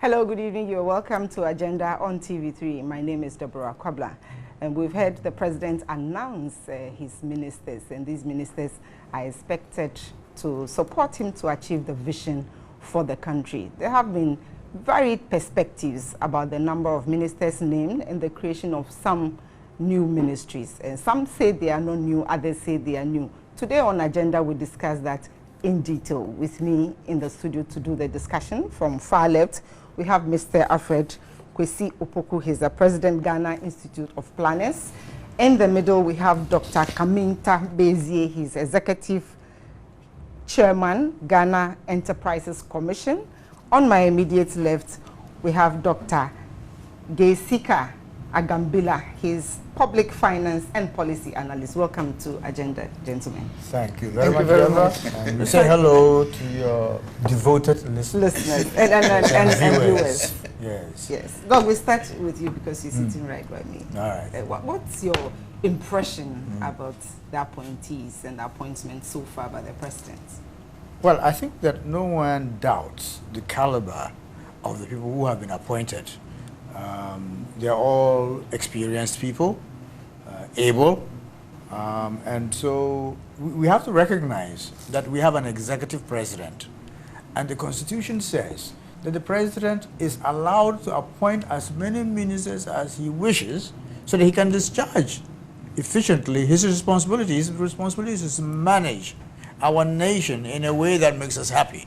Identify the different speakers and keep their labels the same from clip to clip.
Speaker 1: Hello, good evening. You're welcome to Agenda on TV3. My name is Deborah Kwabla, and we've heard the president announce his ministers, and these ministers are expected to support him to achieve the vision for the country. There have been varied perspectives about the number of ministers named and the creation of some new ministries. And some say they are not new, others say they are new. Today on Agenda, we discuss that in detail. With me in the studio to do the discussion from far left, we have Mr. Prez Akufo-Addo. He's the President, Ghana Institute of Planners. In the middle, we have Dr. Kaminta Bezie. He's Executive Chairman, Ghana Enterprises Commission. On my immediate left, we have Dr. Geisika Agambila. He's Public Finance and Policy Analyst. Welcome to Agenda, gentlemen.
Speaker 2: Thank you very much. And we say hello to your devoted listeners
Speaker 1: and viewers.
Speaker 2: Yes.
Speaker 1: Yes. Doug, we start with you because you're sitting right by me.
Speaker 2: All right.
Speaker 1: What's your impression about the appointees and the appointments so far by the president?
Speaker 2: Well, I think that no one doubts the caliber of the people who have been appointed. They're all experienced people, able, and so we have to recognize that we have an executive president, and the Constitution says that the president is allowed to appoint as many ministers as he wishes so that he can discharge efficiently his responsibilities. His responsibility is to manage our nation in a way that makes us happy,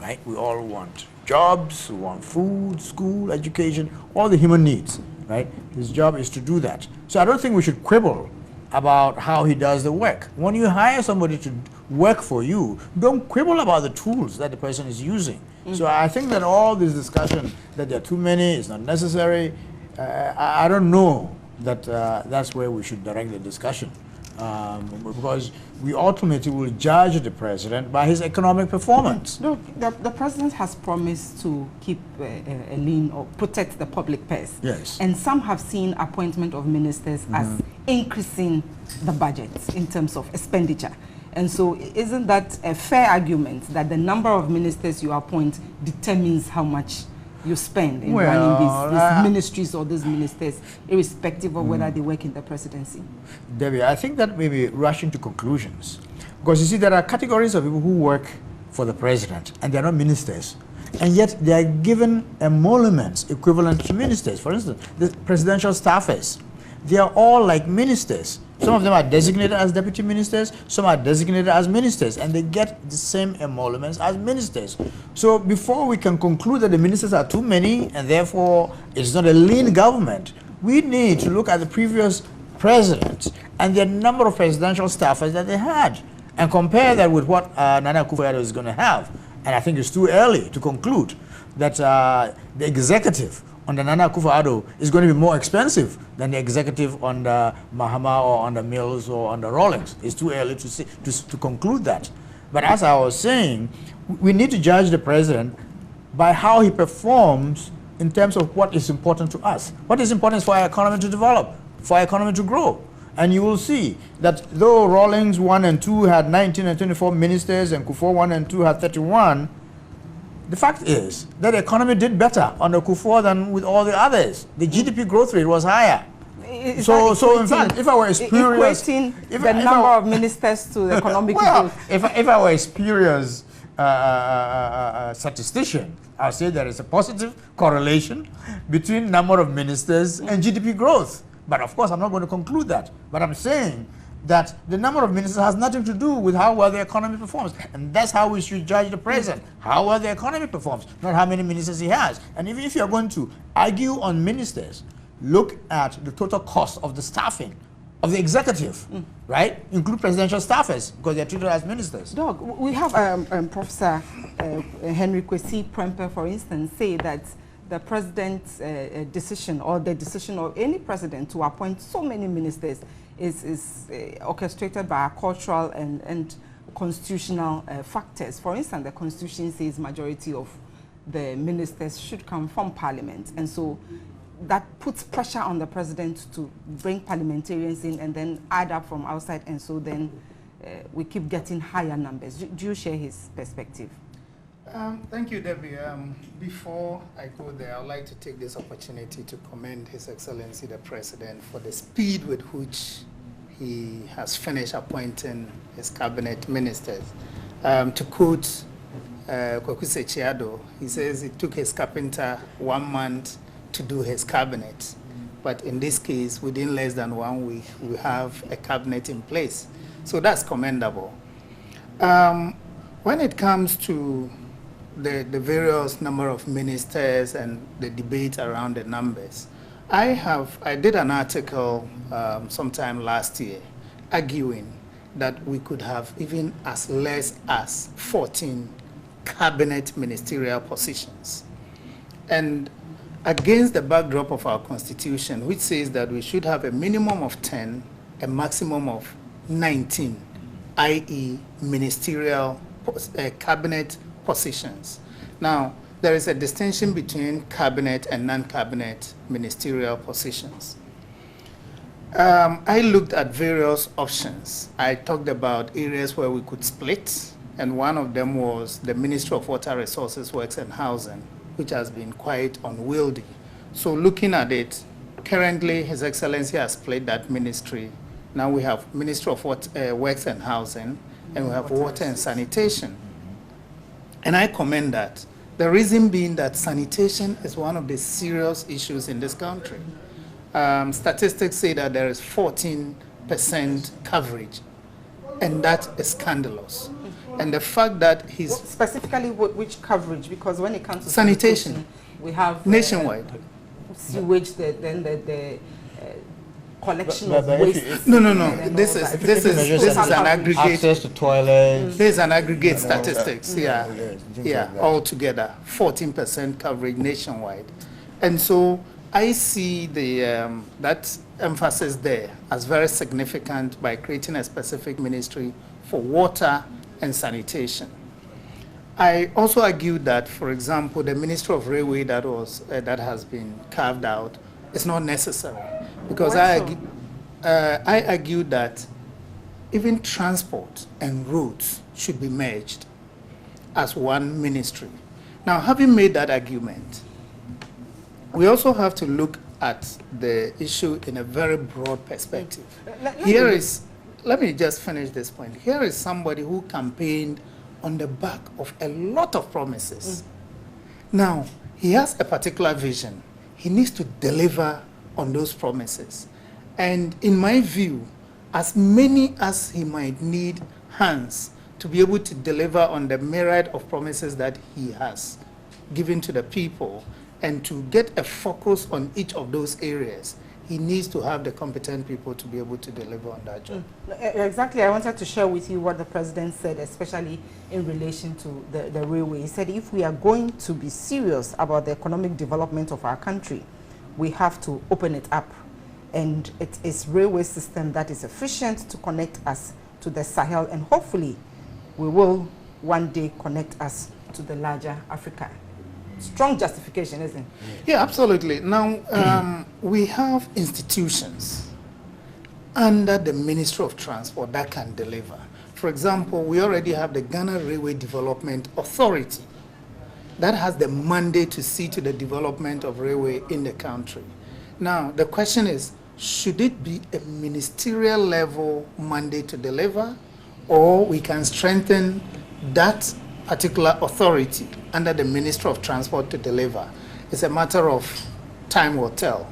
Speaker 2: right? We all want jobs, we want food, school, education, all the human needs, right? His job is to do that. So I don't think we should quibble about how he does the work. When you hire somebody to work for you, don't quibble about the tools that the person is using. So I think that all this discussion that there are too many is not necessary. I don't know that that's where we should direct the discussion. Because we ultimately will judge the president by his economic performance.
Speaker 1: Look, the president has promised to keep a lean or protect the public purse.
Speaker 2: Yes.
Speaker 1: And some have seen appointment of ministers as increasing the budget in terms of expenditure. And so isn't that a fair argument that the number of ministers you appoint determines how much you spend in running these ministries or these ministers, irrespective of whether they work in the presidency?
Speaker 2: Debbie, I think that may be rushing to conclusions. Because you see, there are categories of people who work for the president, and they're not ministers. And yet they are given emoluments equivalent to ministers. For instance, the presidential staffers, they are all like ministers. Some of them are designated as deputy ministers, some are designated as ministers, and they get the same emoluments as ministers. So before we can conclude that the ministers are too many and therefore it's not a lean government, we need to look at the previous presidents and the number of presidential staffers that they had and compare that with what Nana Akufo-Addo is going to have. And I think it's too early to conclude that the executive under Nana Akufo-Addo is going to be more expensive than the executive under Mahama or under Mills or under Rawlings. It's too early to conclude that. But as I was saying, we need to judge the president by how he performs in terms of what is important to us. What is important is for our economy to develop, for our economy to grow. And you will see that though Rawlings 1 and 2 had 19 and 24 ministers and Kufuor 1 and 2 had 31, the fact is that the economy did better under Kufuor than with all the others. The GDP growth rate was higher. So in fact, if I were experienced,
Speaker 1: the number of ministers to the economic growth.
Speaker 2: If I were experienced statistician, I'll say there is a positive correlation between number of ministers and GDP growth. But of course, I'm not going to conclude that. But I'm saying that the number of ministers has nothing to do with how well the economy performs. And that's how we should judge the president, how well the economy performs, not how many ministers he has. And even if you're going to argue on ministers, look at the total cost of the staffing of the executive, right? Include presidential staffers, because they're treated as ministers.
Speaker 1: Doug, we have Professor Henry Kwesi Prempeh, for instance, say that the president's decision or the decision of any president to appoint so many ministers is orchestrated by cultural and constitutional factors. For instance, the Constitution says majority of the ministers should come from Parliament, and so that puts pressure on the president to bring parliamentarians in and then add up from outside, and so then we keep getting higher numbers. Do you share his perspective?
Speaker 3: Thank you, Debbie. Before I go there, I'd like to take this opportunity to commend His Excellency the President for the speed with which he has finished appointing his cabinet ministers. To quote Akufo-Addo, he says it took his carpenter 1 month to do his cabinet. But in this case, within less than 1 week, we have a cabinet in place. So that's commendable. When it comes to the various number of ministers and the debate around the numbers, I did an article sometime last year arguing that we could have even as less as 14 cabinet ministerial positions. And against the backdrop of our constitution, which says that we should have a minimum of 10, a maximum of 19, i.e. ministerial cabinet positions. Now, there is a distinction between cabinet and non-cabinet ministerial positions. I looked at various options. I talked about areas where we could split, and one of them was the Ministry of Water Resources, Works and Housing, which has been quite unwieldy. So looking at it, currently His Excellency has split that ministry. Now we have Ministry of Works and Housing, and we have Water and Sanitation. And I commend that. The reason being that sanitation is one of the serious issues in this country. Statistics say that there is 14% coverage, and that is scandalous. And the fact that he's...
Speaker 1: Specifically, which coverage? Because when it comes to
Speaker 3: sanitation,
Speaker 1: we have...
Speaker 3: nationwide.
Speaker 1: Sewage, then the collection of waste.
Speaker 3: No. This is an aggregate.
Speaker 2: Access to toilets.
Speaker 3: This is an aggregate statistics. Yeah, altogether 14% coverage nationwide, and so I see the that emphasis there as very significant by creating a specific ministry for water and sanitation. I also argued that, for example, the Ministry of Railway that has been carved out is not necessary, because I argued that even transport and roads should be merged as one ministry. Now, having made that argument, we also have to look at the issue in a very broad perspective. Let me just finish this point. Here is somebody who campaigned on the back of a lot of promises. Now, he has a particular vision. He needs to deliver on those promises. And in my view, as many as he might need hands to be able to deliver on the myriad of promises that he has given to the people, and to get a focus on each of those areas, he needs to have the competent people to be able to deliver on that job.
Speaker 1: Exactly. I wanted to share with you what the president said, especially in relation to the railway. He said if we are going to be serious about the economic development of our country, we have to open it up. And it is railway system that is efficient to connect us to the Sahel, and hopefully we will one day connect us to the larger Africa. Strong justification, isn't it?
Speaker 3: Yeah, absolutely. Now, we have institutions under the Ministry of Transport that can deliver. For example, we already have the Ghana Railway Development Authority that has the mandate to see to the development of railway in the country. Now, the question is, should it be a ministerial level mandate to deliver, or we can strengthen that particular authority under the Ministry of Transport to deliver? It's a matter of time will tell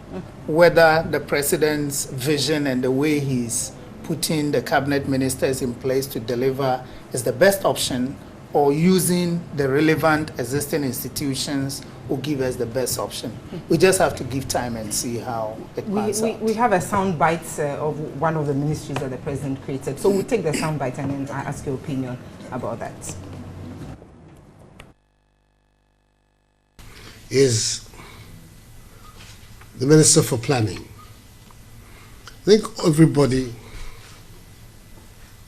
Speaker 3: whether the president's vision and the way he's putting the cabinet ministers in place to deliver is the best option, or using the relevant existing institutions will give us the best option. We just have to give time and see how it pans out.
Speaker 1: We have a sound bite of one of the ministries that the president created. So we'll take the sound bite and then ask your opinion about that.
Speaker 4: Is the Minister for Planning. I think everybody,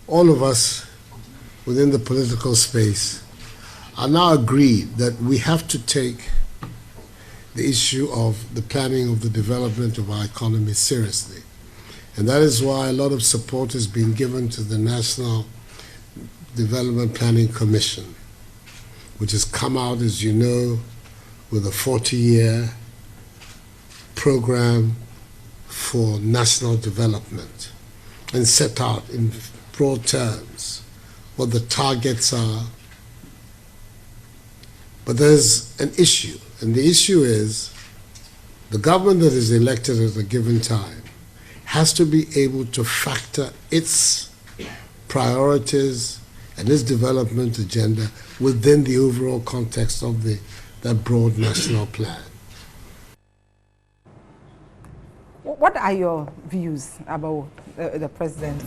Speaker 4: all of us within the political space, are now agreed that we have to take the issue of the planning of the development of our economy seriously. And that is why a lot of support has been given to the National Development Planning Commission, which has come out, as you know, with a 40-year program for national development and set out in broad terms what the targets are. But there's an issue, and the issue is the government that is elected at a given time has to be able to factor its priorities and its development agenda within the overall context of that broad national plan.
Speaker 1: What are your views about the president's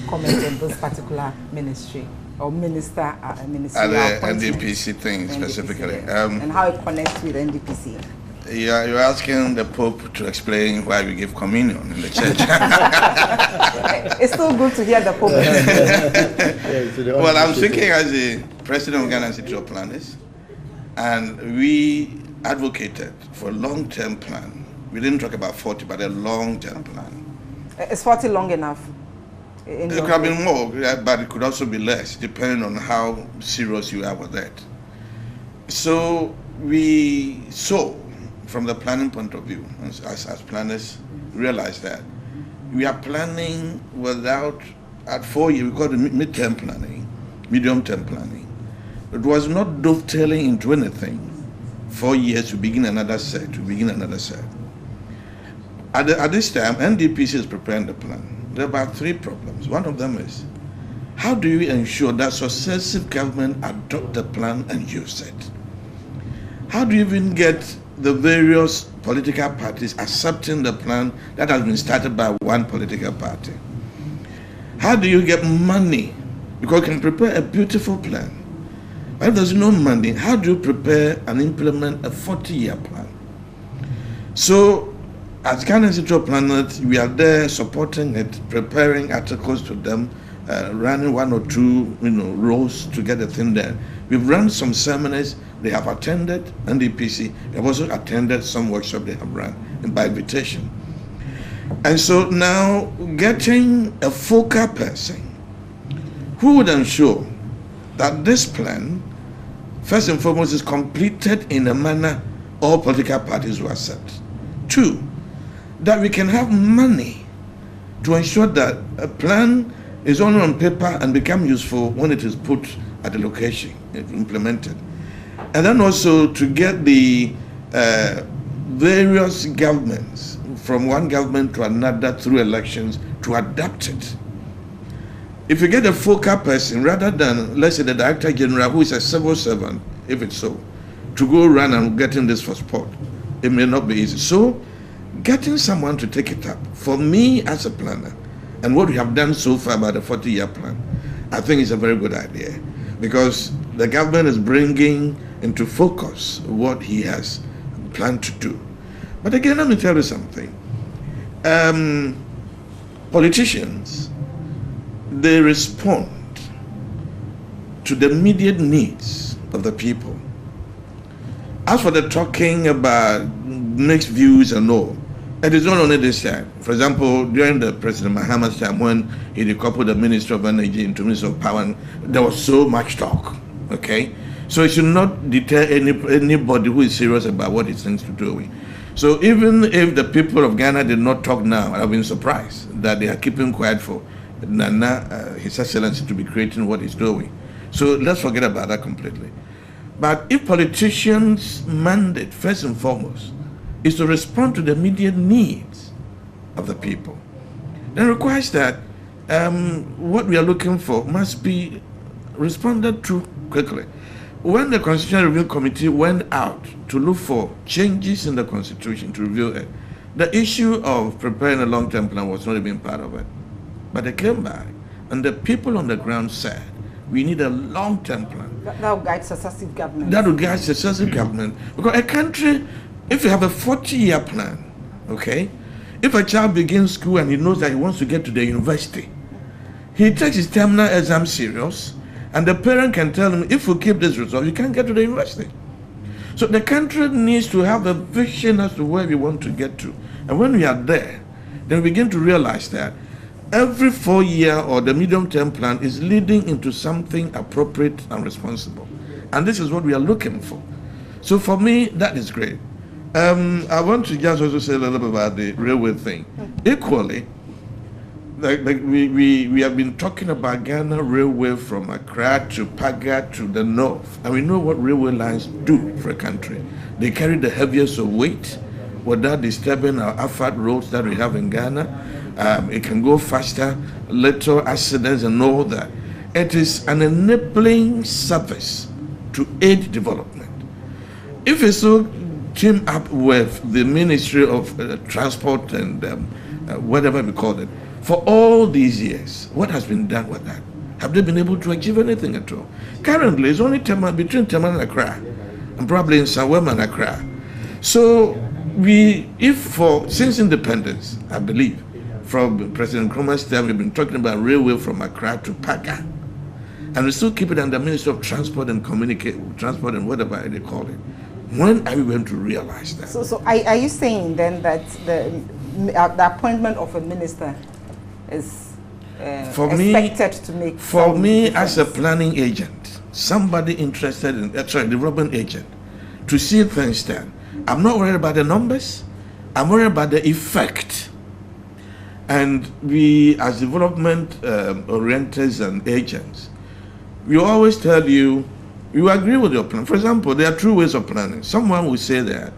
Speaker 1: comment on this particular ministry or ministerial
Speaker 5: the NDPC thing specifically?
Speaker 1: And how it connects with NDPC?
Speaker 5: Yeah, you're asking the Pope to explain why we give communion in the church.
Speaker 1: It's still good to hear the Pope.
Speaker 5: Well, I'm speaking as the president of Ghana Institute of Planners, and we advocated for a long-term plan. We didn't talk about 40, but a long-term plan.
Speaker 1: Is 40 long enough?
Speaker 5: It could have been more, but it could also be less, depending on how serious you are with that. So we saw, from the planning point of view, as planners, realize that we are planning without, at 4 years, we call it mid-term planning, medium-term planning. It was not dovetailing into anything. 4 years to begin another set, At this time, NDPC is preparing the plan. There are about 3 problems. One of them is, how do you ensure that successive government adopt the plan and use it? How do you even get the various political parties accepting the plan that has been started by one political party? How do you get money? Because you can prepare a beautiful plan, but if there's no money, how do you prepare and implement a 40-year plan? So, as Ghana Institute of Planners, we are there supporting it, preparing articles to them, running 1 or 2, roles to get the thing there. We've run some seminars. They have attended NDPC. They have also attended some workshops they have run by invitation. And so now getting a focal person who would ensure that this plan, first and foremost, is completed in a manner all political parties will accept. 2, that we can have money to ensure that a plan is only on paper and become useful when it is put at the location, implemented. And then also to get the various governments, from one government to another through elections, to adapt it. If you get a focal person, rather than, let's say, the Director General, who is a civil servant, if it's so, to go run and getting this for sport, it may not be easy. So, getting someone to take it up, for me as a planner, and what we have done so far about the 40-year plan, I think it's a very good idea, because the government is bringing into focus what he has planned to do. But again, let me tell you something. Politicians, they respond to the immediate needs of the people. As for the talking about mixed views and all, it is not only this time. For example, during the President Mahama's time, when he decoupled the Ministry of Energy into Ministry of Power, there was so much talk, okay? So it should not deter anybody who is serious about what he thinks to do. So even if the people of Ghana did not talk now, I've been surprised that they are keeping quiet for Nana, His Excellency, to be creating what he's doing. So let's forget about that completely. But if politicians' mandate, first and foremost, is to respond to the immediate needs of the people, then it requires that what we are looking for must be responded to quickly. When the Constitutional Review Committee went out to look for changes in the Constitution to review it, the issue of preparing a long-term plan was not even part of it. But they came back, and the people on the ground said, we need a long-term plan.
Speaker 1: That will guide successive government.
Speaker 5: That will guide successive government. Because a country, if you have a 40-year plan, okay, if a child begins school and he knows that he wants to get to the university, he takes his terminal exam serious, and the parent can tell him, if you keep this result, you can't get to the university. So the country needs to have a vision as to where we want to get to. And when we are there, then we begin to realize that every 4-year or the medium-term plan is leading into something appropriate and responsible. And this is what we are looking for. So for me, that is great. I want to just also say a little bit about the railway thing. Equally, like we have been talking about Ghana Railway from Accra to Paga to the north, and we know what railway lines do for a country. They carry the heaviest of weight without disturbing our asphalt roads that we have in Ghana. It can go faster, little accidents and all that. It is an enabling service to aid development. If it's so team up with the Ministry of Transport and whatever we call it, for all these years, what has been done with that? Have they been able to achieve anything at all? Currently, it's only between Tema and Accra, and probably in Sawema and Accra. So since independence, I believe, from President Nkrumah's time, we've been talking about railway from Accra to Paga, and we still keep it under Ministry of Transport and Transport and whatever they call it. When are we going to realize that?
Speaker 1: So are you saying then that the appointment of a minister is expected to make
Speaker 5: for me
Speaker 1: difference?
Speaker 5: As a planning agent, somebody interested in development agent, to see things done? I'm not worried about the numbers. I'm worried about the effect. And we, as development orienters and agents, we always tell you, you agree with your plan. For example, there are two ways of planning. Someone will say that,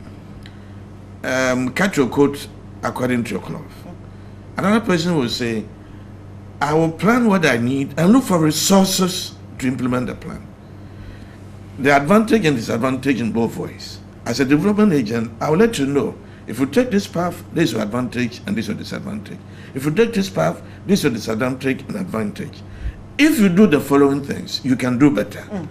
Speaker 5: cut your coat according to your cloth. Another person will say, I will plan what I need and look for resources to implement the plan. The advantage and disadvantage in both ways. As a development agent, I will let you know, if you take this path, this is your advantage and this is your disadvantage. If you take this path, this is your disadvantage and advantage. If you do the following things, you can do better.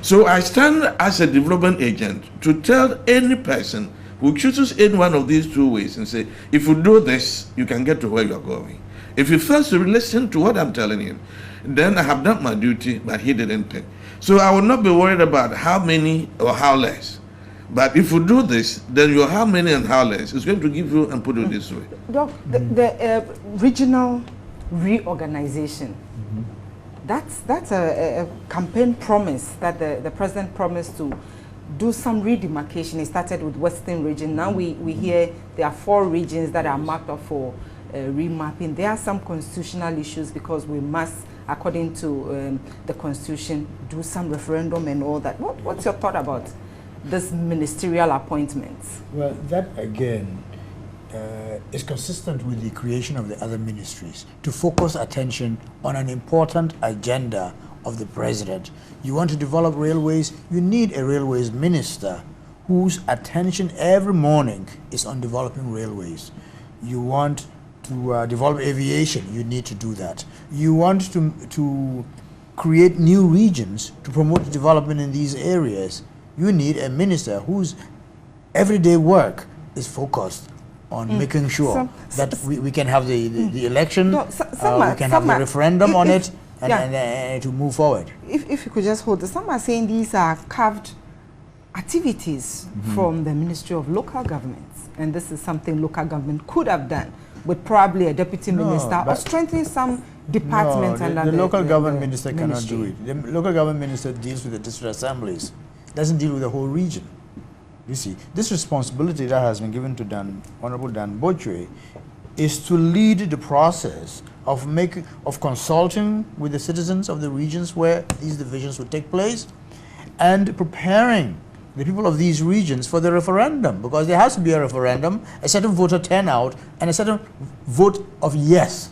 Speaker 5: So I stand as a development agent to tell any person who chooses any one of these two ways and say, if you do this, you can get to where you are going. If you first listen to what I'm telling him, then I have done my duty, but he didn't pay. So I will not be worried about how many or how less. But if you do this, then your how many and how less is going to give you and put it this way.
Speaker 1: Doc, the regional reorganization, that's a campaign promise that the president promised to do some redemarcation. It started with Western region. Now we hear there are 4 regions that are marked up for remapping. There are some constitutional issues because we must, according to the constitution, do some referendum and all that. What's your thought about this ministerial appointments?
Speaker 2: Well, that again is consistent with the creation of the other ministries to focus attention on an important agenda of the president. You want to develop railways, you need a railways minister whose attention every morning is on developing railways. You want to develop aviation, you need to do that. You want to create new regions to promote development in these areas. You need a minister whose everyday work is focused on making sure that we can have the election, we can have the referendum on it, and to move forward.
Speaker 1: If you could just hold this, some are saying these are carved activities from the Ministry of Local Governments, and this is something local government could have done with probably a deputy minister or strengthening some departments.
Speaker 2: The local government minister cannot do it. The local government minister deals with the district assemblies, doesn't deal with the whole region. You see, this responsibility that has been given to Honorable Dan Bochwe is to lead the process of consulting with the citizens of the regions where these divisions would take place and preparing the people of these regions for the referendum, because there has to be a referendum, a certain voter turnout, and a certain vote of yes,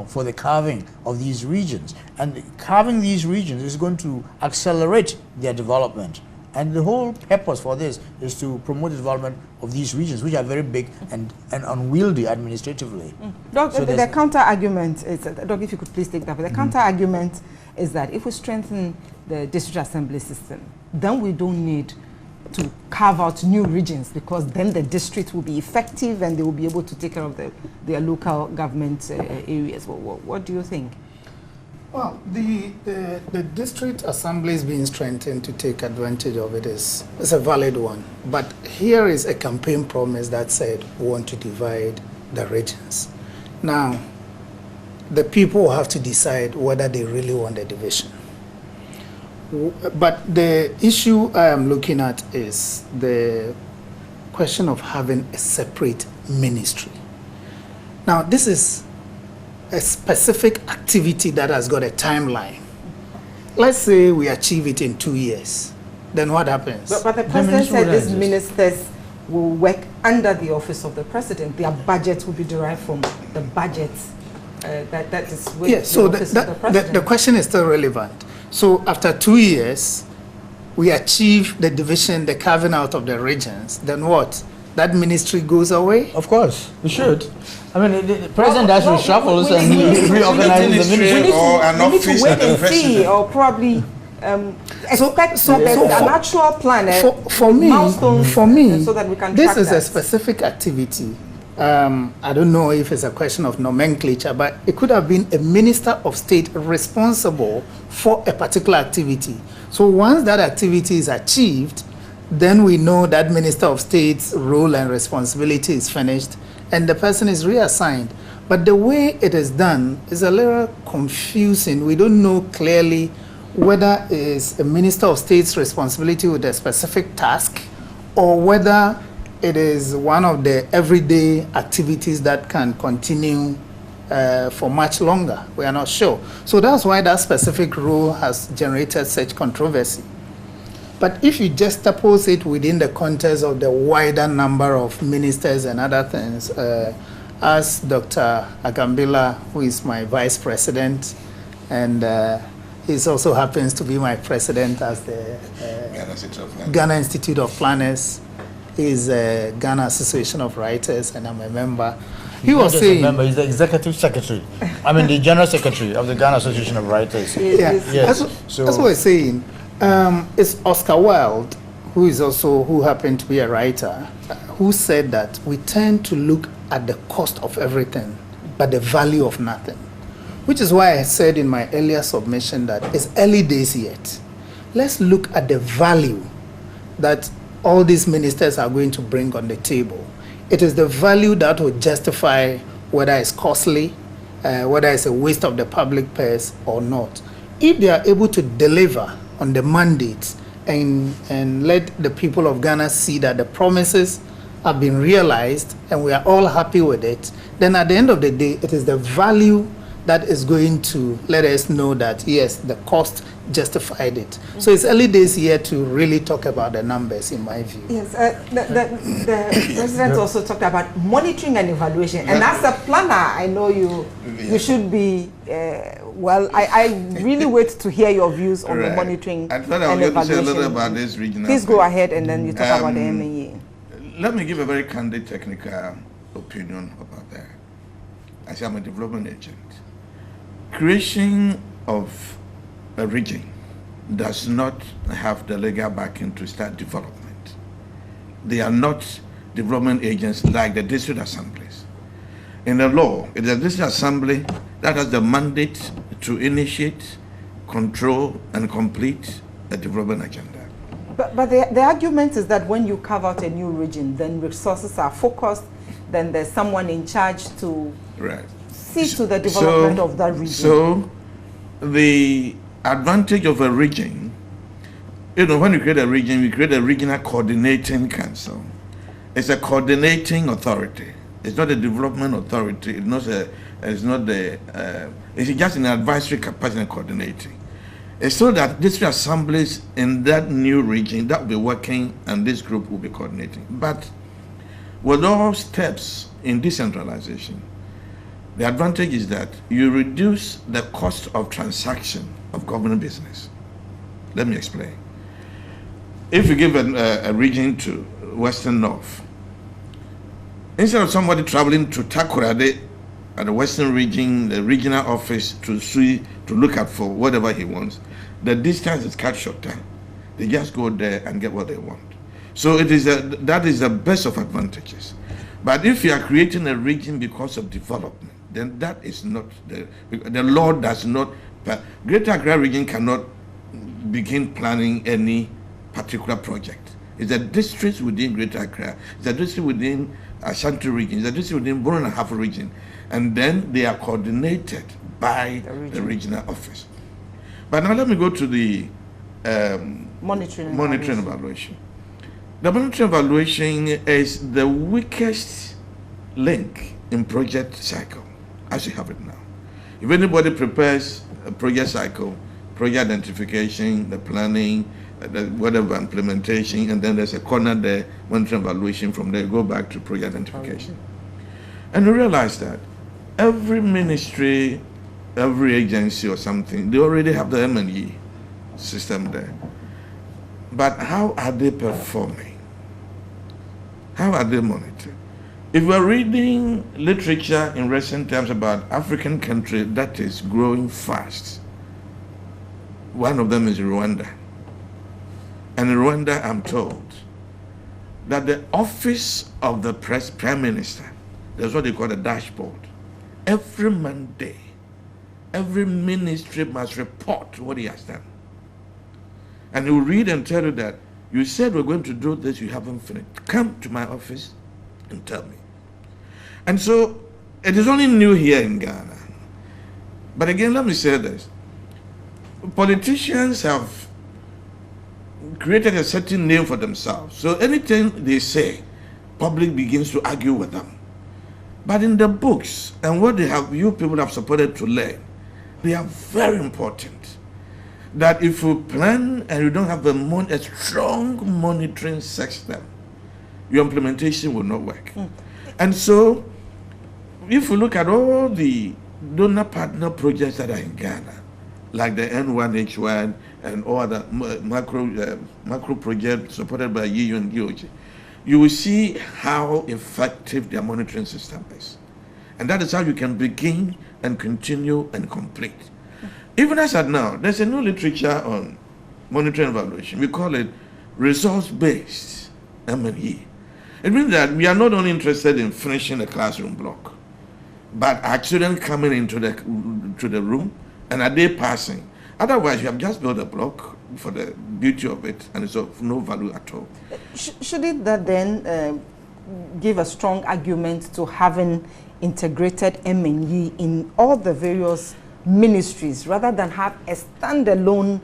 Speaker 2: for the carving of these regions. And carving these regions is going to accelerate their development. And the whole purpose for this is to promote the development of these regions, which are very big and unwieldy administratively.
Speaker 1: Doc, so the counter-argument is, Doc, if you could please take that, but the counter-argument is that if we strengthen the district assembly system, then we don't need to carve out new regions, because then the district will be effective and they will be able to take care of their local government areas. What do you think?
Speaker 3: Well, the district assemblies being strengthened to take advantage of it is a valid one. But here is a campaign promise that said we want to divide the regions. Now, the people have to decide whether they really want a division. But the issue I am looking at is the question of having a separate ministry. Now, this is a specific activity that has got a timeline. Let's say we achieve it in 2 years. Then what happens?
Speaker 1: But the president said these ministers will work under the office of the president. Their budget will be derived from the budget that is with
Speaker 3: so
Speaker 1: the office of the president.
Speaker 3: The question is still relevant. So after 2 years, we achieve the division, the carving out of the regions. Then what? That ministry goes away?
Speaker 2: Of course, we should. I mean, the president does reshuffles and he reorganizes the ministry.
Speaker 5: Or an
Speaker 1: we need to
Speaker 5: office
Speaker 1: wait
Speaker 5: of the
Speaker 1: and see,
Speaker 5: president.
Speaker 1: or probably expect an actual plan,
Speaker 3: for me,
Speaker 1: so that we can
Speaker 3: this
Speaker 1: track
Speaker 3: is
Speaker 1: that.
Speaker 3: a specific activity. I don't know if it's a question of nomenclature, but it could have been a minister of state responsible for a particular activity. So once that activity is achieved, then we know that minister of state's role and responsibility is finished and the person is reassigned. But the way it is done is a little confusing. We don't know clearly whether it is a minister of state's responsibility with a specific task or whether it is one of the everyday activities that can continue for much longer. We are not sure. So that's why that specific role has generated such controversy. But if you just suppose it within the context of the wider number of ministers and other things, as Dr. Agambila, who is my vice president, and he also happens to be my president as the Ghana Institute of Planners, is Ghana Association of Writers, and I'm a member. He was saying,
Speaker 2: member, he's the executive secretary. I mean, the general secretary of the Ghana Association of Writers.
Speaker 3: Yes. That's what we're saying. It's Oscar Wilde, who happened to be a writer, who said that we tend to look at the cost of everything, but the value of nothing. Which is why I said in my earlier submission that it's early days yet. Let's look at the value that all these ministers are going to bring on the table. It is the value that will justify whether it's costly, whether it's a waste of the public purse or not. If they are able to deliver on the mandates and let the people of Ghana see that the promises have been realized and we are all happy with it, then at the end of the day, it is the value that is going to let us know that, yes, the cost justified it. So it's early days here to really talk about the numbers, in my view.
Speaker 1: Yes, the president also talked about monitoring and evaluation. And as a planner, I know you should be, I really wait to hear your views on the monitoring and evaluation. I thought I was going to say a little about this regional. Please go ahead and then you talk about the MAA.
Speaker 5: Let me give a very candid technical opinion about that. I say I'm a development agent. Creation of a region does not have the legal backing to start development. They are not development agents like the district assemblies. In the law, it is the district assembly that has the mandate to initiate, control, and complete a development agenda.
Speaker 1: But the argument is that when you carve out a new region, then resources are focused, then there's someone in charge to see to the development of that region.
Speaker 5: So the advantage of a region, when you create a region, you create a regional coordinating council. It's a coordinating authority. It's not a development authority. It's just an advisory capacity and coordinating. It's so that district assemblies in that new region that will be working and this group will be coordinating. But with all steps in decentralization, the advantage is that you reduce the cost of transaction of government business. Let me explain. If you give a region to Western North, instead of somebody traveling to Takoradi at the Western region, the regional office to look out for whatever he wants, the distance is cut shorter. They just go there and get what they want. So that is the best of advantages. But if you are creating a region because of development, then that is not the law does not. Greater Accra region cannot begin planning any particular project. It's a district within Greater Accra. It's a district within Ashanti region. It's a district within Borno and Half region, and then they are coordinated by the regional office. But now let me go to the
Speaker 1: monitoring
Speaker 5: evaluation. The monitoring evaluation is the weakest link in project cycle as you have it now. If anybody prepares a project cycle, project identification, the planning, the whatever implementation, and then there's a corner there, monitoring evaluation, from there go back to project identification. And we realize that every ministry, every agency or something, they already have the M&E system there. But how are they performing? How are they monitored? If we're reading literature in recent times about African country that is growing fast, one of them is Rwanda. And in Rwanda, I'm told that the office of the prime minister, there's what they call a dashboard. Every Monday, every ministry must report what he has done. And he will read and tell you that you said we're going to do this, you haven't finished. Come to my office and tell me. And so it is only new here in Ghana. But again, let me say this. Politicians have created a certain name for themselves. So anything they say, public begins to argue with them. But in the books and what you people have supported to learn, they are very important. That if you plan and you don't have a strong monitoring system, your implementation will not work. And so, if you look at all the donor partner projects that are in Ghana, like the N1H1 and all other macro projects supported by EU and DOJ, you will see how effective their monitoring system is. And that is how you can begin and continue and complete. Even as at now, there's a new literature on monitoring evaluation. We call it results-based M&E. It means that we are not only interested in finishing the classroom block, but our children coming into the room, and are they passing? Otherwise, you have just built a block for the beauty of it, and it's of no value at all.
Speaker 1: Should it that then give a strong argument to having integrated M&E in all the various ministries, rather than have a standalone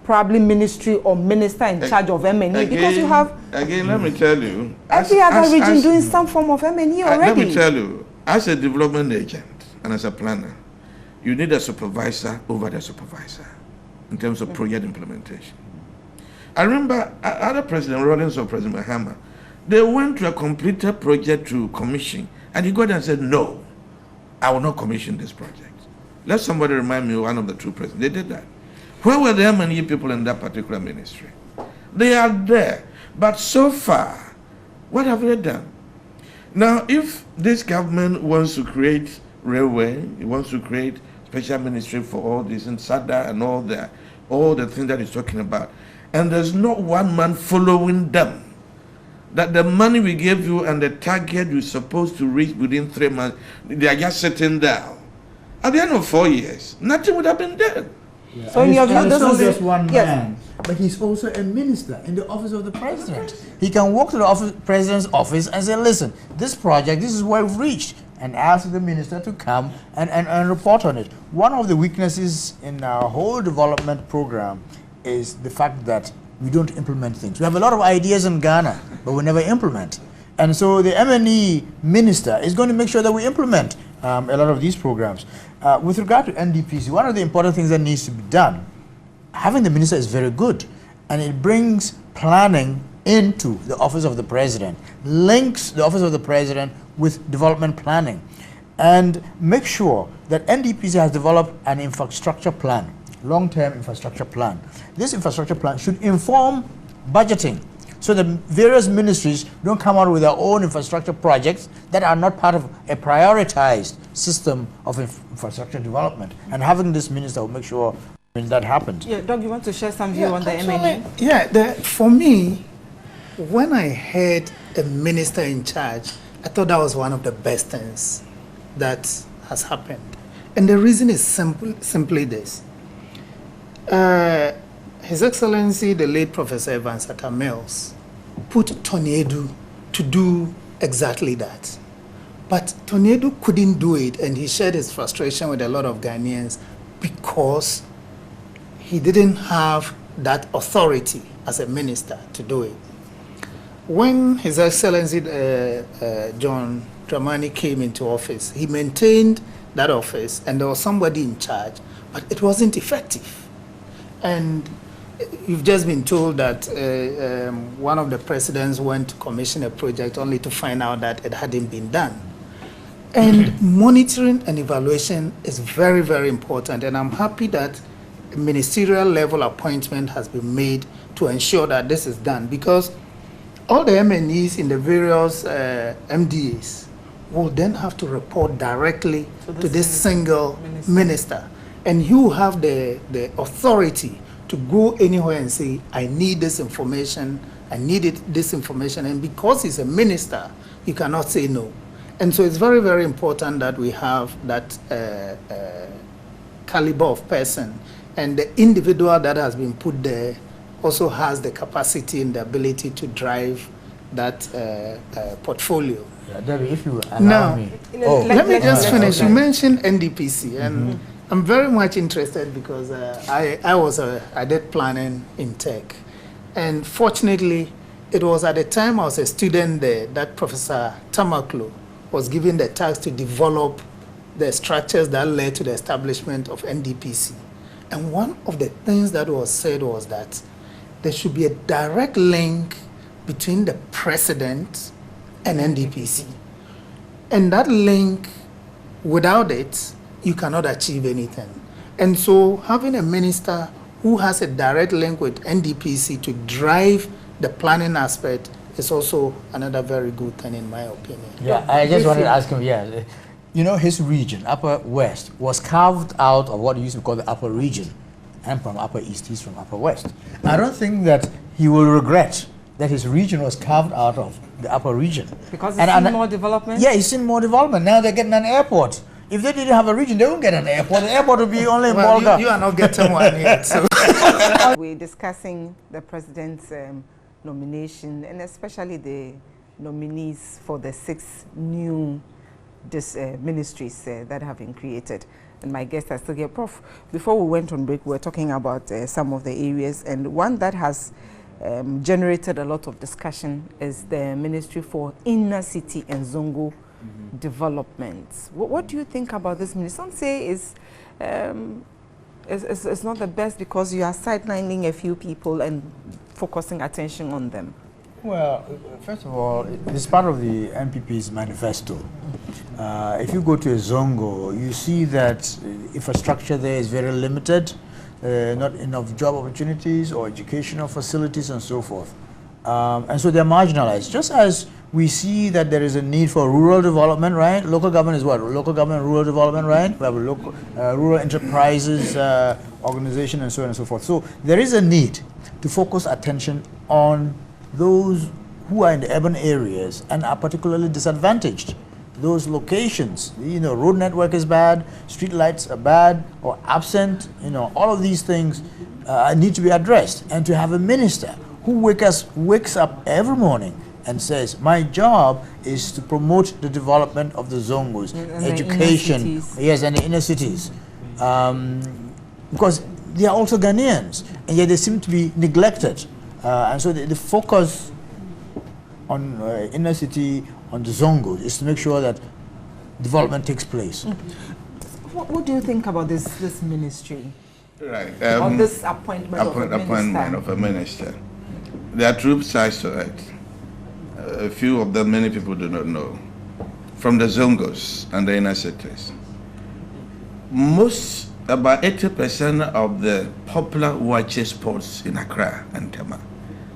Speaker 1: probably ministry or minister in charge of M&E? Because you have...
Speaker 5: Again, let me tell you...
Speaker 1: Every other region doing some form of M&E already.
Speaker 5: Let me tell you, as a development agent and as a planner, you need a supervisor over the supervisor in terms of project implementation. I remember other President Rawlings or President Mahama, they went to a completed project to commission, and he got there and said, no, I will not commission this project. Let somebody remind me, one of the two presidents. They did that. Where were the M&E people in that particular ministry? They are there. But so far, what have they done? Now, if this government wants to create railway, it wants to create special ministry for all this and SADA and all the things that he's talking about, and there's not one man following them, that the money we gave you and the target you're supposed to reach within 3 months, they are just sitting down. At the end of 4 years, nothing would have been done.
Speaker 2: Yeah.
Speaker 1: So in your view,
Speaker 2: this is just one
Speaker 1: yes.
Speaker 2: man, but he's also a minister in the office of the president. He can walk to the president's office and say, listen, this project, this is where we've reached, and ask the minister to come and report on it. One of the weaknesses in our whole development program is the fact that we don't implement things. We have a lot of ideas in Ghana, but we never implement. And so the M&E minister is going to make sure that we implement a lot of these programs. With regard to NDPC, one of the important things that needs to be done, having the minister is very good, and it brings planning into the office of the president, links the office of the president with development planning, and make sure that NDPC has developed an infrastructure plan, long-term infrastructure plan. This infrastructure plan should inform budgeting, so the various ministries don't come out with their own infrastructure projects that are not part of a prioritized system of infrastructure development. And having this minister will make sure that happens.
Speaker 1: Yeah, Doug, you want to share some view on the M&E?
Speaker 3: Yeah, for me, when I heard a minister in charge, I thought that was one of the best things that has happened. And the reason is simply this. His Excellency, the late Professor Evans Atta Mills, put Tony Edu to do exactly that. But Tony Edu couldn't do it, and he shared his frustration with a lot of Ghanaians because he didn't have that authority as a minister to do it. When His Excellency John Dramani came into office, he maintained that office and there was somebody in charge, but it wasn't effective. And you've just been told that one of the presidents went to commission a project only to find out that it hadn't been done. And monitoring and evaluation is very, very important. And I'm happy that a ministerial level appointment has been made to ensure that this is done, because all the MNEs in the various MDAs will then have to report directly to this single minister. And you have the authority to go anywhere and say, I need this information, I needed this information. And because he's a minister, you cannot say no. And so it's very, very important that we have that caliber of person. And the individual that has been put there also has the capacity and the ability to drive that portfolio.
Speaker 2: Yeah, Debbie, if you allow me.
Speaker 3: Let me just finish. You mentioned NDPC, and I'm very much interested because I did planning in tech. And fortunately, it was at the time I was a student there that Professor Tamaklo was given the task to develop the structures that led to the establishment of NDPC. And one of the things that was said was that there should be a direct link between the president and NDPC. And that link, without it, you cannot achieve anything. And so having a minister who has a direct link with NDPC to drive the planning aspect is also another very good thing in my opinion.
Speaker 2: Yeah, I just wanted to ask him, you know, his region, Upper West, was carved out of what you used to call the Upper Region. I'm from Upper East, he's from Upper West. I don't think that he will regret that his region was carved out of the Upper Region.
Speaker 1: Because it's seen more development?
Speaker 2: Yeah, it's seen more development. Now they're getting an airport. If they didn't have a region, they won't get an airport. The airport would be only in Bolga.
Speaker 3: You are not getting one yet. So.
Speaker 1: We're discussing the president's nomination, and especially the nominees for the 6 new ministries that have been created. And my guest is still here. Prof, before we went on break, we were talking about some of the areas, and one that has generated a lot of discussion is the Ministry for Inner City and Zongo Development. What do you think about this ministry? Some say it's not the best because you are sidelining a few people and focusing attention on them.
Speaker 2: Well, first of all, it's part of the MPP's manifesto. If you go to a Zongo, you see that infrastructure there is very limited, not enough job opportunities or educational facilities and so forth. And so they're marginalized. Just as we see that there is a need for rural development, right? Local government is what? Local government, rural development, right? We have a local, rural enterprises organization and so on and so forth. So there is a need to focus attention on those who are in the urban areas and are particularly disadvantaged. Those locations, you know, road network is bad, street lights are bad or absent, you know, all of these things need to be addressed. And to have a minister who wakes up every morning and says, my job is to promote the development of the Zongos, education, yes, and the inner cities. Because they are also Ghanaians, and yet they seem to be neglected. And so the focus on inner city, on the Zongos, is to make sure that development takes place.
Speaker 1: What do you think about this ministry?
Speaker 5: Right.
Speaker 1: Or this appointment
Speaker 5: of a minister? There are two sides to it. A few of them many people do not know. From the Zongos and the inner cities, about 80% of the popular wache spots in Accra and Tema,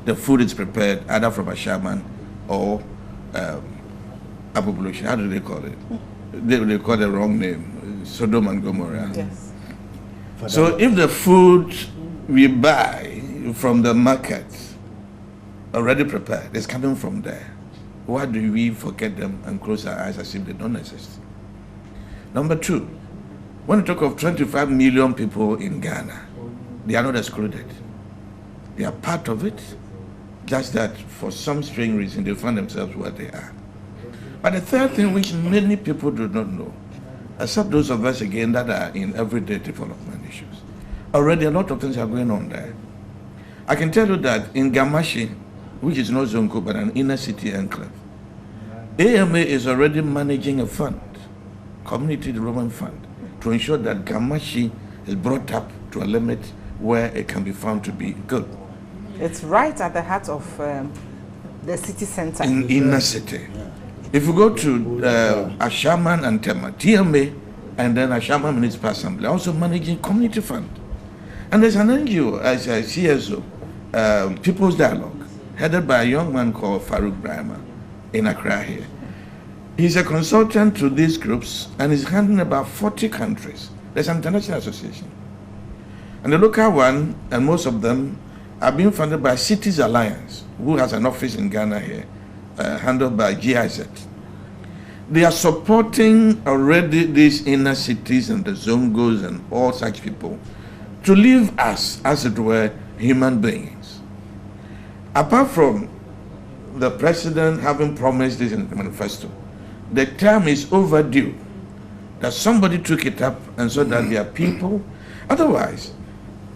Speaker 5: the food is prepared either from a shaman or population. How do they call it? They call the wrong name, Sodom and Gomorrah.
Speaker 1: Yes.
Speaker 5: So if the food we buy from the market already prepared is coming from there, why do we forget them and close our eyes as if they don't exist? Number 2, when you talk of 25 million people in Ghana, they are not excluded. They are part of it, just that for some strange reason they find themselves where they are. But the third thing which many people do not know, except those of us again that are in everyday development issues, already a lot of things are going on there. I can tell you that in Gamashi, which is not Zongo but an inner city enclave, AMA is already managing a fund, community development fund, to ensure that Gamashi is brought up to a limit where it can be found to be good.
Speaker 1: It's right at the heart of the city center.
Speaker 5: In inner city. If you go to Ashaman and Tema, TMA, and then Ashaman Municipal Assembly, also managing community fund. And there's an NGO, as a CSO, People's Dialogue, headed by a young man called Farouk Brahma in Accra here. He's a consultant to these groups and is handling about 40 countries. There's an international association. And the local one, and most of them, are being funded by Cities Alliance, who has an office in Ghana here, handled by GIZ. They are supporting already these inner cities and the Zongos and all such people to leave us, as it were, human beings. Apart from the president having promised this in the manifesto, the time is overdue that somebody took it up and so that there are people. Otherwise,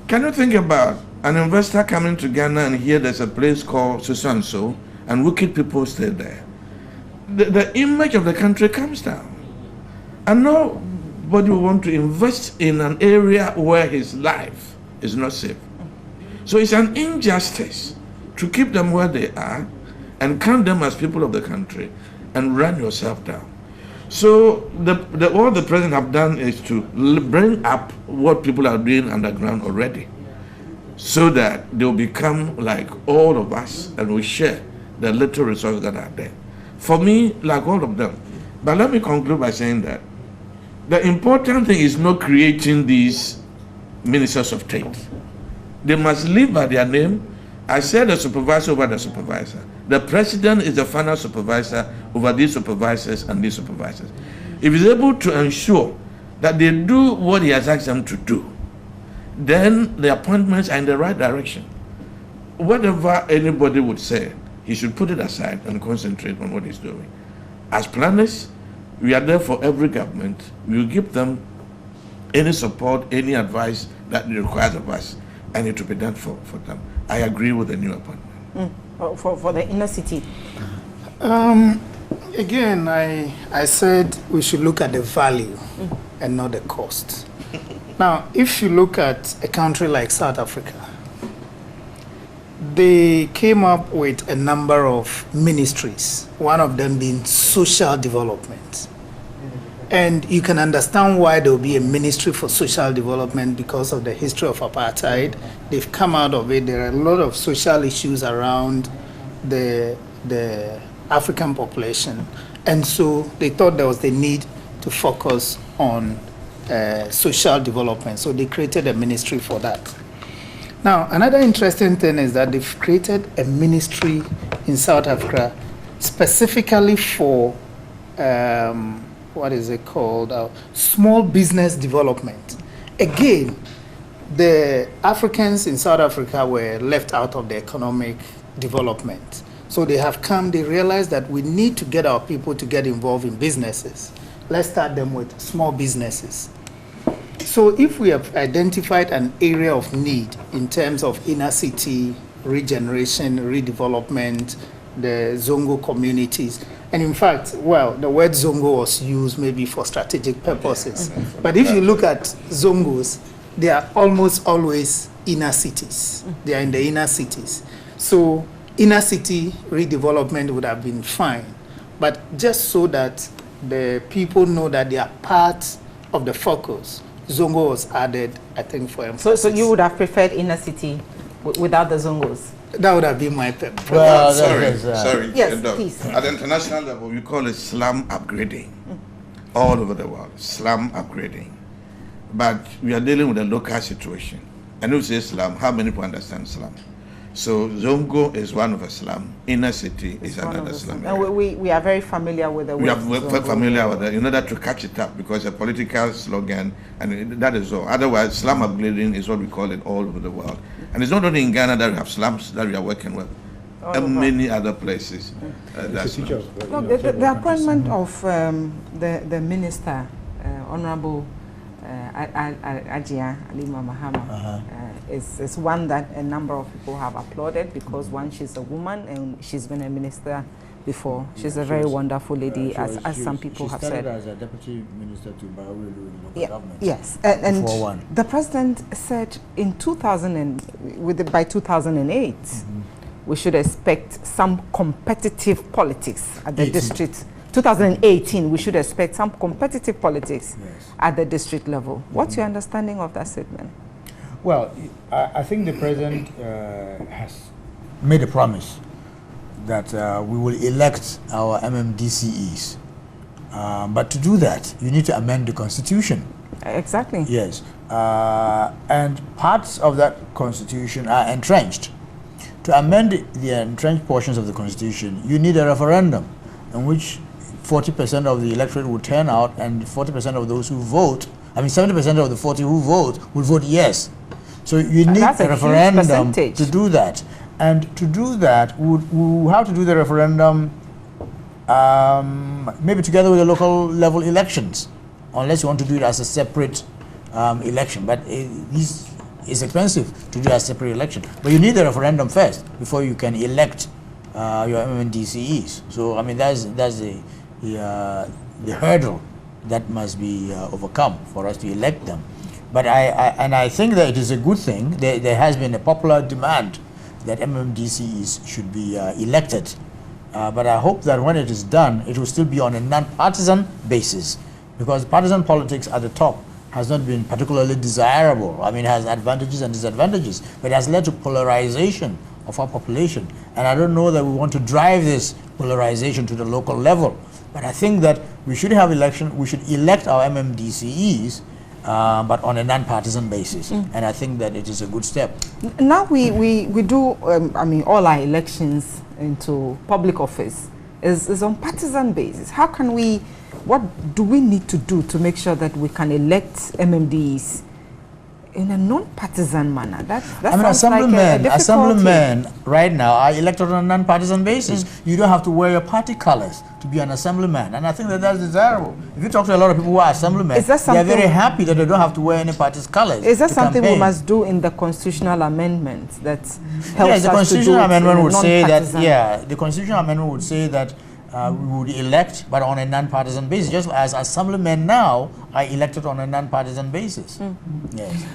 Speaker 5: can you think about an investor coming to Ghana and here there's a place called so and wicked people stay there? The image of the country comes down. And nobody will want to invest in an area where his life is not safe. So it's an injustice to keep them where they are and count them as people of the country and run yourself down. So what the president have done is to bring up what people are doing underground already, so that they'll become like all of us and we share the little resources that are there. For me, like all of them. But let me conclude by saying that the important thing is not creating these ministers of state. They must live by their name. I said the supervisor over the supervisor. The president is the final supervisor over these supervisors and these supervisors. If he's able to ensure that they do what he has asked them to do, then the appointments are in the right direction. Whatever anybody would say, he should put it aside and concentrate on what he's doing. As planners, we are there for every government. We will give them any support, any advice that it requires of us, and it will be done for them. I agree with the new appointment.
Speaker 1: For the inner city.
Speaker 3: Again, I said we should look at the value and not the cost. Now, if you look at a country like South Africa, they came up with a number of ministries, one of them being social development. And you can understand why there will be a ministry for social development because of the history of apartheid. They've come out of it. There are a lot of social issues around the African population. And so they thought there was the need to focus on social development. So they created a ministry for that. Now, another interesting thing is that they've created a ministry in South Africa specifically for what is it called? Small business development. Again, the Africans in South Africa were left out of the economic development. So they have come, they realized that we need to get our people to get involved in businesses. Let's start them with small businesses. So if we have identified an area of need in terms of inner city regeneration, redevelopment, the Zongo communities, and in fact, well, the word Zongo was used maybe for strategic purposes. But if you look at Zongos, they are almost always inner cities. They are in the inner cities. So inner city redevelopment would have been fine. But just so that the people know that they are part of the focus, Zongo was added, I think, for emphasis.
Speaker 1: So you would have preferred inner city without the Zongos?
Speaker 3: That would have been my preference.
Speaker 2: Well,
Speaker 5: sorry.
Speaker 1: Yes, please.
Speaker 5: At the international level, we call it slum upgrading. All over the world, slum upgrading. But we are dealing with a local situation. And if you say slum, how many people understand slum? So Zongo is one of a slum. Inner city is another slum.
Speaker 1: And we are very familiar with the word.
Speaker 5: We are very familiar with it in order to catch it up because a political slogan, and that is all. Otherwise, slum upgrading is what we call it all over the world. And it's not only in Ghana that we have slums that we are working with, and many other places.
Speaker 1: The appointment of the minister, Honorable Ajia Alima Mahama, is one that a number of people have applauded because one, she's a woman and she's been a minister before. She's a very wonderful lady, as some people have said.
Speaker 2: She started as a deputy minister to Bauru in local government.
Speaker 1: Yes, and the president said in by 2008, we should expect some competitive politics at the district. 2018, we should expect some competitive politics at the district level. What's your understanding of that statement?
Speaker 2: Well, I think the president has made a promise that we will elect our MMDCEs. But to do that, you need to amend the constitution.
Speaker 1: Exactly.
Speaker 2: Yes. And parts of that constitution are entrenched. To amend the entrenched portions of the constitution, you need a referendum in which 40% of the electorate will turn out, and 40% of those who vote, 70% of the 40 who vote will vote yes. So you need a referendum to do that. And to do that, we have to do the referendum maybe together with the local level elections, unless you want to do it as a separate election. But it's expensive to do a separate election. But you need the referendum first before you can elect your MMDCEs. So I mean that's the hurdle that must be overcome for us to elect them. But I think that it is a good thing. There has been a popular demand that MMDCEs should be elected. But I hope that when it is done, it will still be on a non-partisan basis, because partisan politics at the top has not been particularly desirable. I mean, it has advantages and disadvantages, but it has led to polarization of our population. And I don't know that we want to drive this polarization to the local level. But I think that we should have election, we should elect our MMDCEs, but on a non-partisan basis. And I think that it is a good step.
Speaker 1: Now we do, all our elections into public office is on partisan basis. How can we, what do we need to do to make sure that we can elect MMDs in a non-partisan manner? That assemblymen
Speaker 2: right now are elected on a non-partisan basis. You don't have to wear your party colors to be an assemblyman, and I think that that's desirable. If you talk to a lot of people who are assemblymen, they are very happy that they don't have to wear any party's colors.
Speaker 1: Is that something we must do in the constitutional amendment that helps
Speaker 2: yes, the
Speaker 1: us
Speaker 2: constitutional
Speaker 1: to do
Speaker 2: amendment would say that. The constitutional amendment would say that we would elect, but on a non-partisan basis, just as assemblymen now are elected on a non-partisan basis. Yes.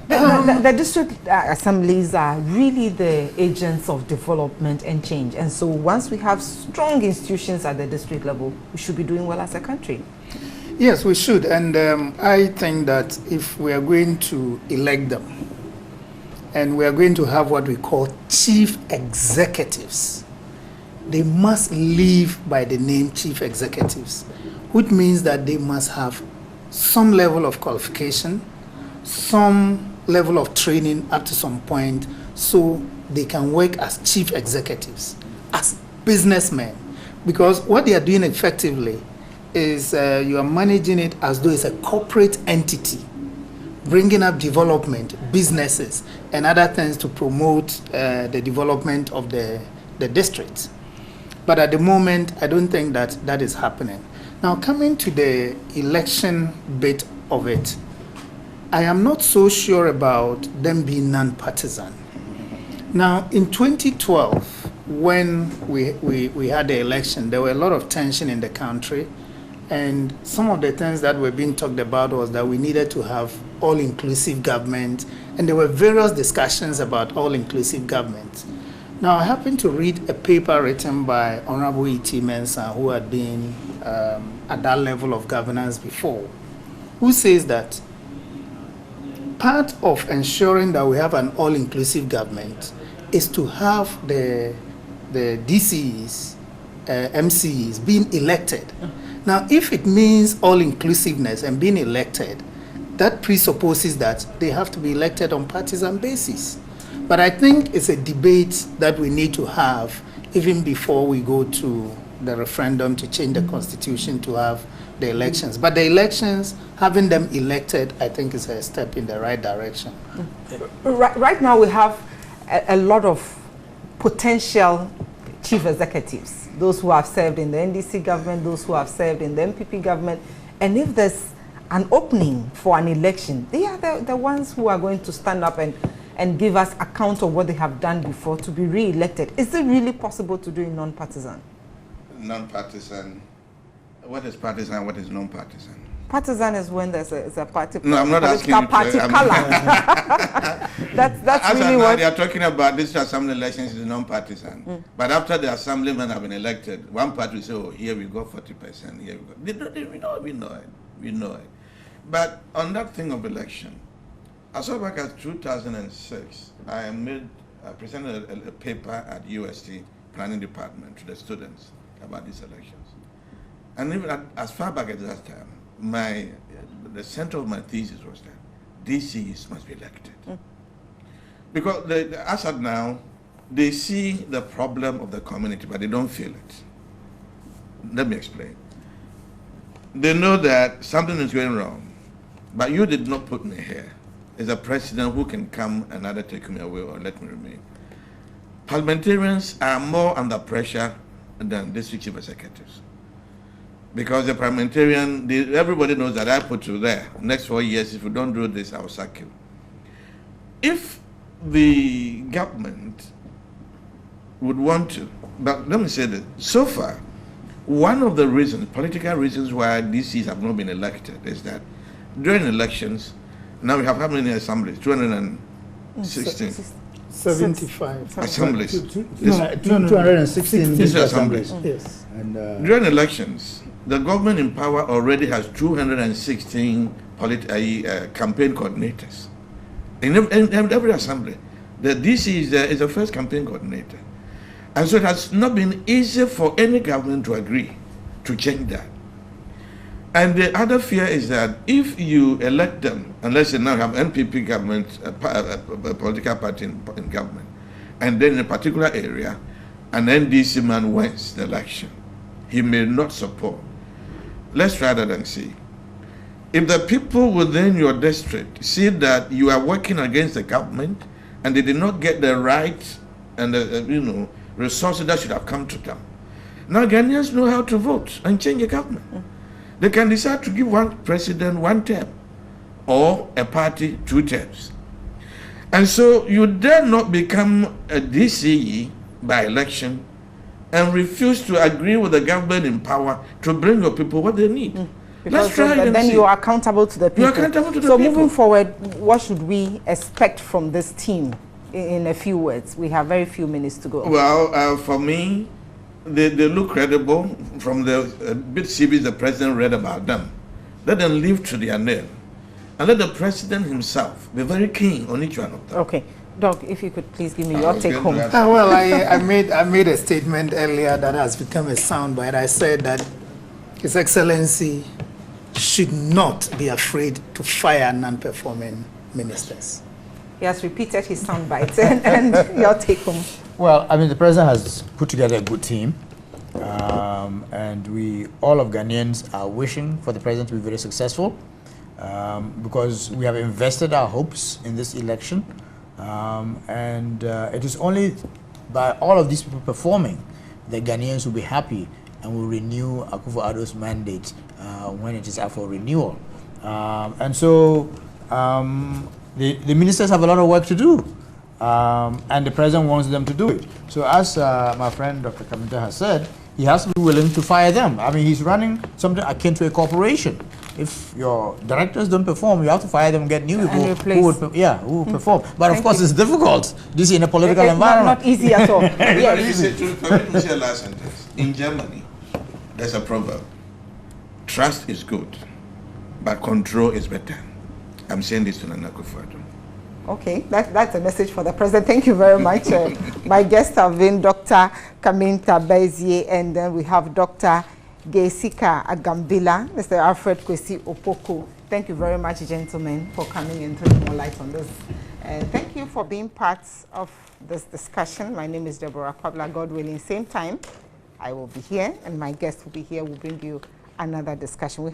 Speaker 1: The district assemblies are really the agents of development and change. And so once we have strong institutions at the district level, we should be doing well as a country.
Speaker 3: Yes, we should. And I think that if we are going to elect them, and we are going to have what we call chief executives, they must live by the name chief executives, which means that they must have some level of qualification, some level of training up to some point, so they can work as chief executives, as businessmen. Because what they are doing effectively is you are managing it as though it's a corporate entity, bringing up development, businesses, and other things to promote the development of the district. But at the moment, I don't think that that is happening. Now, coming to the election bit of it, I am not so sure about them being non-partisan. Now, in 2012, when we had the election, there were a lot of tension in the country, and some of the things that were being talked about was that we needed to have all-inclusive government, and there were various discussions about all-inclusive government. Now, I happened to read a paper written by Honorable E.T. Mensah, who had been at that level of governance before, who says that part of ensuring that we have an all-inclusive government is to have the DCEs, MCEs being elected. Now, if it means all-inclusiveness and being elected, that presupposes that they have to be elected on partisan basis. But I think it's a debate that we need to have even before we go to the referendum to change the constitution to have the elections. But the elections, having them elected, I think is a step in the right direction.
Speaker 1: Right now we have a lot of potential chief executives, those who have served in the NDC government, those who have served in the MPP government. And if there's an opening for an election, they are the ones who are going to stand up and give us account of what they have done before to be re-elected. Is it really possible to do it non-partisan?
Speaker 5: Non-partisan. What is partisan? What is non-partisan?
Speaker 1: Partisan is when there's a party.
Speaker 5: No, I'm not asking you
Speaker 1: party color. That's really what
Speaker 5: they are talking about. This assembly elections is non-partisan. But after the assemblymen have been elected, one party will say, "Oh, here we go 40%. Here we go." We know it. But on that thing of election, as far back as 2006, I presented a paper at UST Planning Department to the students about these elections. And even as far back as that time, the center of my thesis was that DCs must be elected. Because as of now, they see the problem of the community, but they don't feel it. Let me explain. They know that something is going wrong, but you did not put me here. As a president who can come and either take me away or let me remain. Parliamentarians are more under pressure than district chief executives. Because the parliamentarian, everybody knows that I put you there. Next 4 years, if you don't do this, I will sack you. If the government would want to, but let me say this, so far, one of the reasons, political reasons why DCs have not been elected is that during elections, now we have how many assemblies? 216.
Speaker 3: 75
Speaker 5: assemblies.
Speaker 2: 216
Speaker 5: district assemblies.
Speaker 3: Yes.
Speaker 2: And,
Speaker 5: during elections, the government in power already has 216 campaign coordinators. In every assembly, the DC is the first campaign coordinator. And so it has not been easy for any government to agree to change that. And the other fear is that if you elect them, unless you now have NPP government, a political party in government, and then in a particular area, an NDC man wins the election, he may not support. Let's try that and see. If the people within your district see that you are working against the government and they did not get the right and the resources that should have come to them, now Ghanaians know how to vote and change the government. They can decide to give one president 1 term or a party 2 terms. And so you dare not become a DCE by election and refuse to agree with the government in power to bring your people what they need.
Speaker 1: Let's try then you are accountable to the people.
Speaker 5: You are accountable to the
Speaker 1: people.
Speaker 5: people.
Speaker 1: So moving forward, what should we expect from this team in a few words? We have very few minutes to go.
Speaker 5: Well, for me, they look credible from the bit CVs the president read about them. Let them live to their name. And let the president himself be very keen on each one of them.
Speaker 1: Okay. Doc, if you could please give me your take home.
Speaker 3: Well, I made a statement earlier that has become a soundbite. I said that His Excellency should not be afraid to fire non-performing ministers.
Speaker 1: He has repeated his soundbite and your take home.
Speaker 2: Well, I mean, the president has put together a good team, and all of Ghanaians are wishing for the president to be very successful, because we have invested our hopes in this election, and it is only by all of these people performing that Ghanaians will be happy and will renew Akufo-Addo's mandate when it is up for renewal. And so the ministers have a lot of work to do. And the president wants them to do it. So as my friend Dr. Kaminta has said, he has to be willing to fire them. I mean, he's running something akin to a corporation. If your directors don't perform, you have to fire them and get new people who will perform. But of course, it's difficult. This is in a political environment.
Speaker 1: Not easy at all.
Speaker 5: In Germany, there's a proverb. Trust is good, but control is better. I'm saying this to Nana Akufo-Addo.
Speaker 1: Okay, that's a message for the president. Thank you very much. My guests have been Dr. Kaminta Bezie, and then we have Dr. Gesika Agambila, Mr. Alfred Kwesi Opoku. Thank you very much, gentlemen, for coming and throwing more light on this. Thank you for being part of this discussion. My name is Deborah Kwabla. God willing, same time, I will be here, and my guest will be here. We'll bring you another discussion.